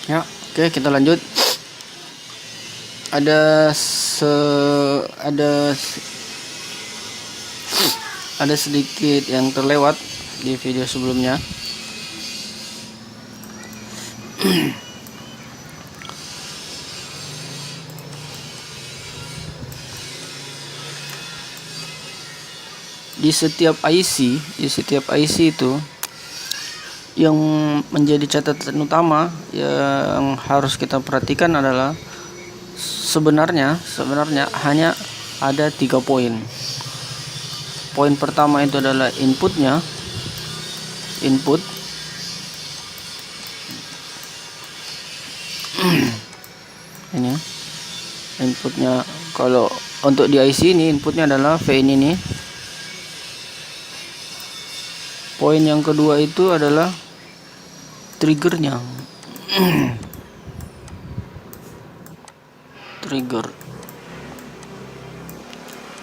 Ya, oke, kita lanjut. Ada sedikit yang terlewat di video sebelumnya. Di setiap IC itu yang menjadi catatan utama yang harus kita perhatikan adalah sebenarnya hanya ada 3 poin. Poin pertama itu adalah input ini inputnya. Kalau untuk di IC ini inputnya adalah VIN ini. Poin yang kedua itu adalah triggernya.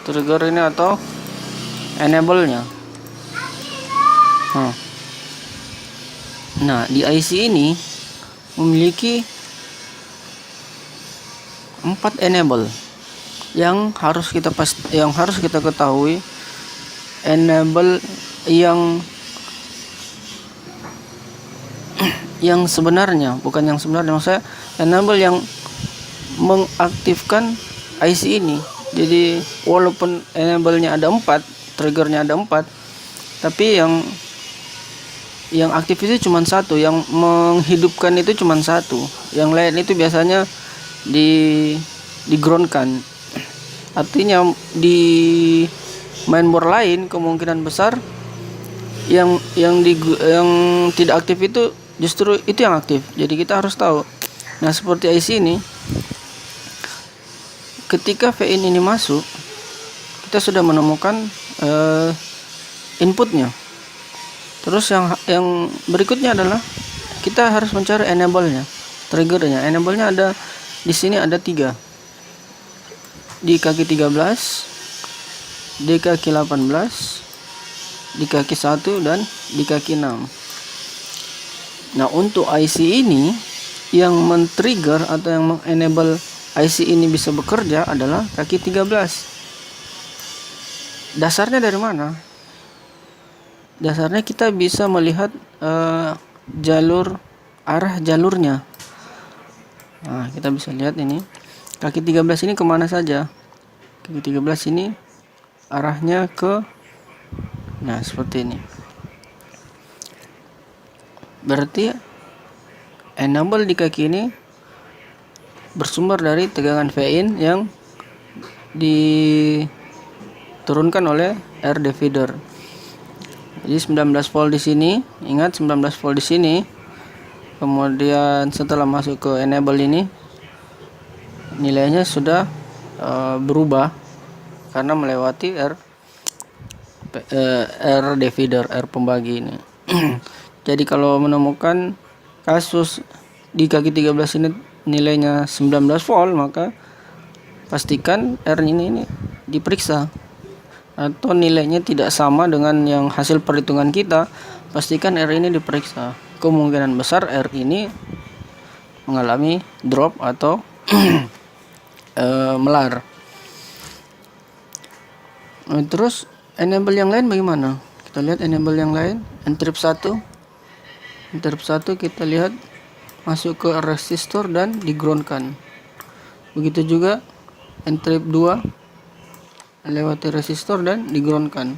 Trigger ini atau enable-nya. Nah, di IC ini memiliki 4 enable yang harus kita ketahui. Enable yang sebenarnya, bukan yang sebenarnya, maksudnya enable yang mengaktifkan IC ini. Jadi walaupun enable-nya ada 4, triggernya ada 4, tapi yang aktif itu cuma satu, yang menghidupkan itu cuma satu. Yang lain itu biasanya di ground-kan. Artinya di mainboard lain kemungkinan besar yang tidak aktif itu justru itu yang aktif. Jadi kita harus tahu. Nah, seperti IC ini, ketika VIN ini masuk, kita sudah menemukan inputnya. Terus yang berikutnya adalah kita harus mencari enable-nya, triggernya. Enable-nya ada di sini, ada 3. Di kaki 13, di kaki 18, di kaki 1, dan di kaki 6. Nah, untuk IC ini yang men-trigger atau yang mengenable IC ini bisa bekerja adalah kaki 13. Dasarnya dari mana? Dasarnya kita bisa melihat arah jalurnya. Nah, kita bisa lihat ini. Kaki 13 ini kemana saja? Kaki 13 ini arahnya ke, nah, seperti ini. Berarti enable di kaki ini bersumber dari tegangan VIN yang diturunkan oleh RD feeder. Jadi 19 volt di sini, ingat 19 volt di sini. Kemudian setelah masuk ke enable ini, nilainya sudah berubah karena melewati RD feeder, R pembagi ini. Jadi kalau menemukan kasus di kaki 13 ini nilainya 19 volt, maka pastikan R ini diperiksa. Atau nilainya tidak sama dengan yang hasil perhitungan kita, pastikan R ini diperiksa. Kemungkinan besar R ini mengalami drop atau melar. Terus enable yang lain bagaimana? Kita lihat enable yang lain. Interrupt 1 kita lihat masuk ke resistor dan di-ground-kan. Begitu juga interrupt 2 lewati resistor dan di-ground-kan.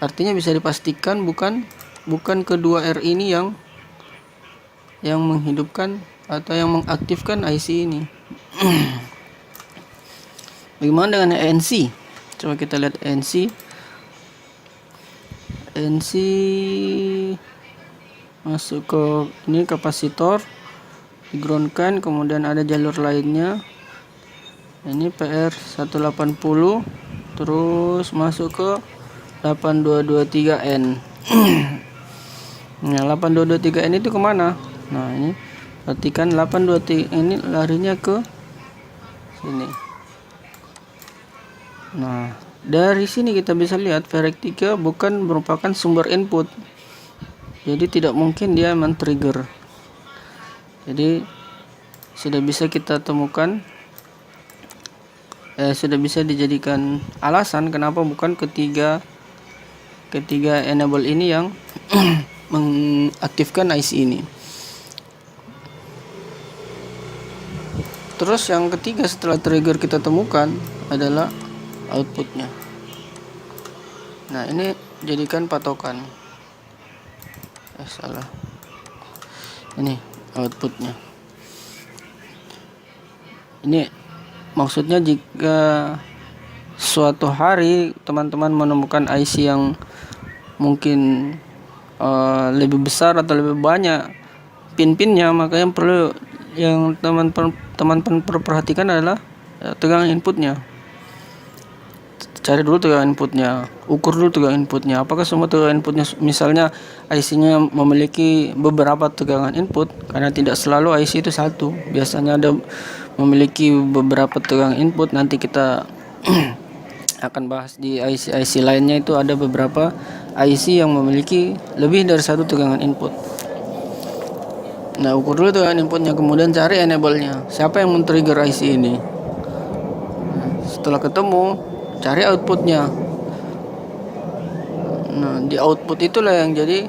Artinya bisa dipastikan bukan kedua R ini yang menghidupkan atau yang mengaktifkan IC ini. Bagaimana dengan ANC? Coba kita lihat ANC. Masuk ke ini kapasitor, di-ground-kan, kemudian ada jalur lainnya. Ini PR 180, terus masuk ke 8223N. Nah, 8223N itu kemana? Nah, ini perhatikan 823 ini larinya ke sini. Nah, dari sini kita bisa lihat VREC 3 bukan merupakan sumber input. Jadi tidak mungkin dia men-trigger. Jadi sudah bisa kita temukan, sudah bisa dijadikan alasan kenapa bukan ketiga enable ini yang mengaktifkan IC ini. Terus yang ketiga setelah trigger kita temukan adalah outputnya. Nah, ini jadikan patokan. Salah. Ini outputnya. Ini maksudnya jika suatu hari teman-teman menemukan IC yang mungkin lebih besar atau lebih banyak pin-pinnya, maka yang perlu yang teman-teman perhatikan adalah tegangan inputnya. Cari dulu tegangan inputnya, ukur dulu tegangan inputnya. Apakah semua tegangan inputnya, misalnya IC-nya memiliki beberapa tegangan input, karena tidak selalu IC itu satu, biasanya ada memiliki beberapa tegangan input. Nanti kita akan bahas di IC lainnya, itu ada beberapa IC yang memiliki lebih dari satu tegangan input. Nah, ukur dulu tegangan inputnya, kemudian cari enable-nya. Siapa yang men-trigger IC ini? Setelah ketemu, cari outputnya. Nah, di output itulah yang jadi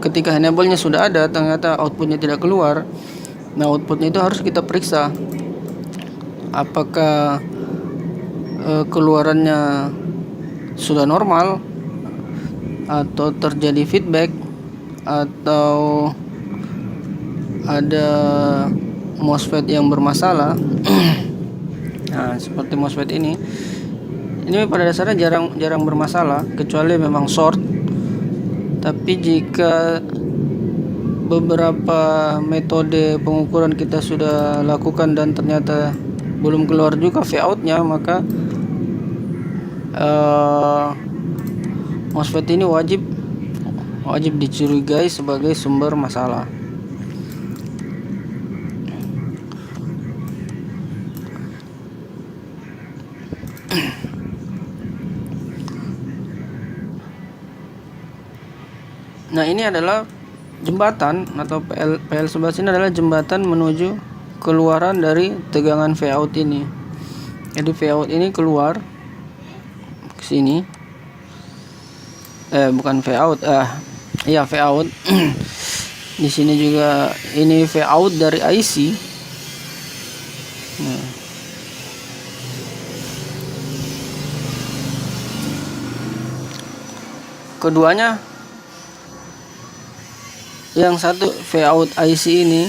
ketika enable-nya sudah ada, ternyata outputnya tidak keluar. Nah, outputnya itu harus kita periksa. Apakah keluarannya sudah normal, atau terjadi feedback, atau ada MOSFET yang bermasalah. Nah, seperti MOSFET ini pada dasarnya jarang bermasalah, kecuali memang short. Tapi jika beberapa metode pengukuran kita sudah lakukan dan ternyata belum keluar juga Vout-nya, maka MOSFET ini wajib dicurigai sebagai sumber masalah. Nah, ini adalah jembatan atau PL sebelah sini adalah jembatan menuju keluaran dari tegangan Vout ini. Jadi Vout ini keluar ke sini. Bukan Vout, iya Vout. Di sini juga ini Vout dari IC. Nah. Keduanya, yang satu Vout IC ini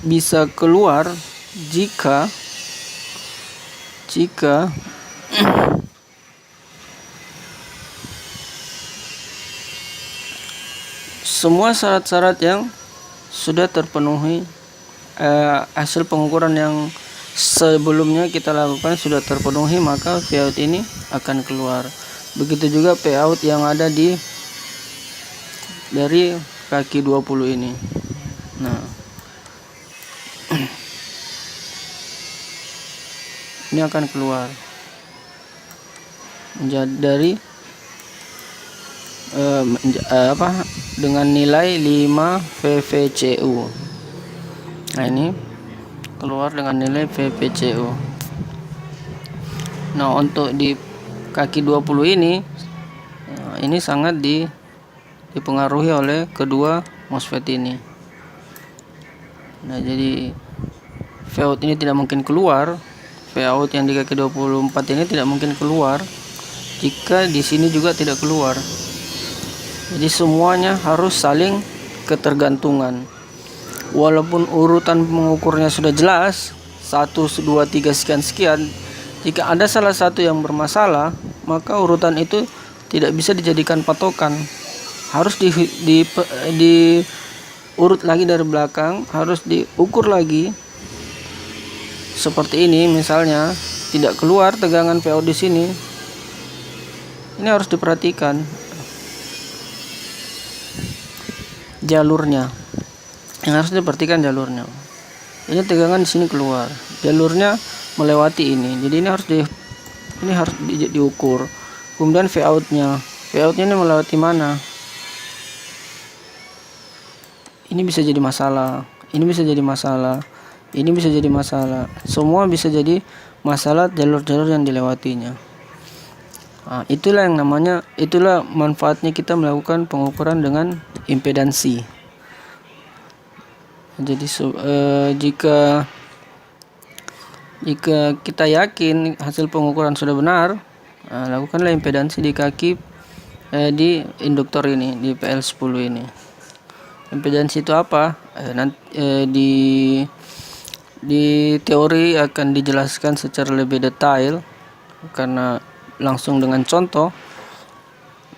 bisa keluar jika semua syarat-syarat yang sudah terpenuhi, hasil pengukuran yang sebelumnya kita lakukan sudah terpenuhi, maka Vout ini akan keluar. Begitu juga Vout yang ada dari kaki 20 ini. Nah, ini akan keluar dari dengan nilai 5 VVCU. Nah, ini keluar dengan nilai VVCU. Nah, untuk di kaki 20 ini sangat dipengaruhi oleh kedua MOSFET ini. Nah, jadi Vout ini tidak mungkin keluar. Vout yang di kaki 24 ini tidak mungkin keluar jika di sini juga tidak keluar. Jadi semuanya harus saling ketergantungan. Walaupun urutan pengukurnya sudah jelas 1, 2, 3 sekian, jika ada salah satu yang bermasalah, maka urutan itu tidak bisa dijadikan patokan. Harus diurut lagi dari belakang, harus diukur lagi. Seperti ini misalnya, tidak keluar tegangan Vout di sini. Ini harus diperhatikan jalurnya. Yang harus diperhatikan jalurnya. Ini tegangan di sini keluar, jalurnya melewati ini. Jadi ini harus diukur. Kemudian Vout-nya ini melewati mana? ini bisa jadi masalah, ini bisa jadi masalah, ini bisa jadi masalah. Semua bisa jadi masalah jalur-jalur yang dilewatinya. Nah, itulah manfaatnya kita melakukan pengukuran dengan impedansi. Jadi jika kita yakin hasil pengukuran sudah benar, lakukanlah impedansi di kaki di induktor ini, di PL10 ini. Impedansi itu apa? Di teori akan dijelaskan secara lebih detail karena langsung dengan contoh,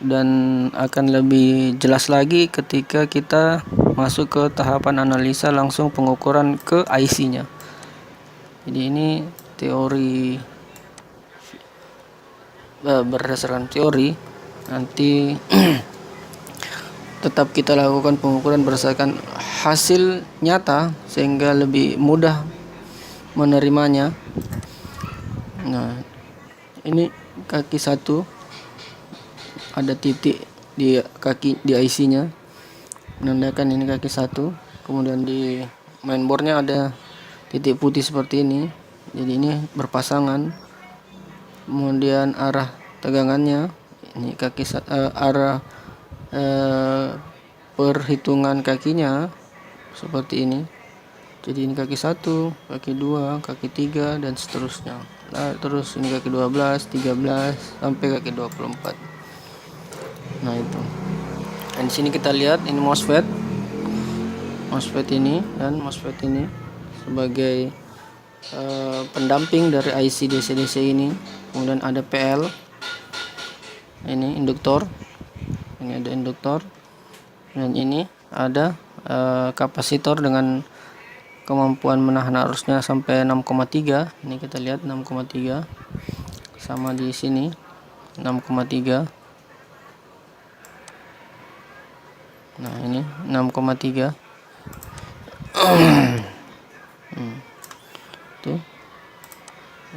dan akan lebih jelas lagi ketika kita masuk ke tahapan analisa langsung pengukuran ke IC-nya. Jadi ini teori, berdasarkan teori nanti tetap kita lakukan pengukuran berdasarkan hasil nyata sehingga lebih mudah menerimanya. Nah, ini kaki 1 ada titik di kaki di IC-nya menandakan ini kaki 1. Kemudian di mainboardnya ada titik putih seperti ini, jadi ini berpasangan. Kemudian arah tegangannya ini arah perhitungan kakinya seperti ini. Jadi ini kaki 1, kaki 2, kaki 3 dan seterusnya. Nah, terus ini kaki 12, 13 sampai kaki 24. Nah, itu. Dan di sini kita lihat ini MOSFET ini dan MOSFET ini sebagai pendamping dari IC DC-DC ini. Kemudian ada PL, ini induktor, ini ada induktor, dan ini ada kapasitor dengan kemampuan menahan arusnya sampai 6,3. Ini kita lihat 6,3, sama di sini 6,3. Nah, ini 6,3. Tuh,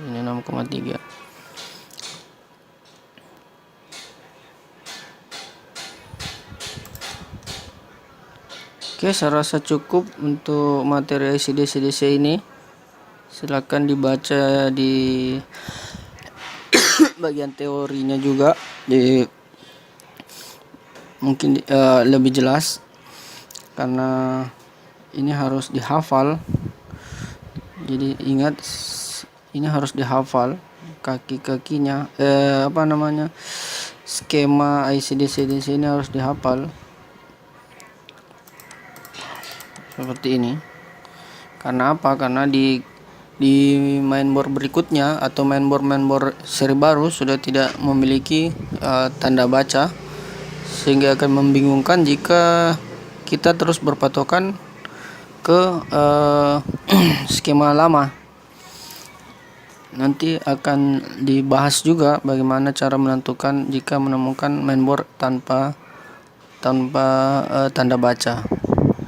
ini 6,3. Oke, saya rasa cukup untuk materi IC/DC ini. Silakan dibaca di bagian teorinya juga, mungkin lebih jelas karena ini harus dihafal. Jadi ingat, ini harus dihafal kaki-kakinya, skema IC/DC ini harus dihafal seperti ini. Karena apa? Karena di mainboard berikutnya atau mainboard seri baru sudah tidak memiliki tanda baca, sehingga akan membingungkan jika kita terus berpatokan ke skema lama. Nanti akan dibahas juga bagaimana cara menentukan jika menemukan mainboard tanpa tanda baca.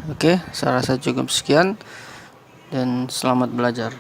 Oke, saya rasa cukup sekian dan selamat belajar.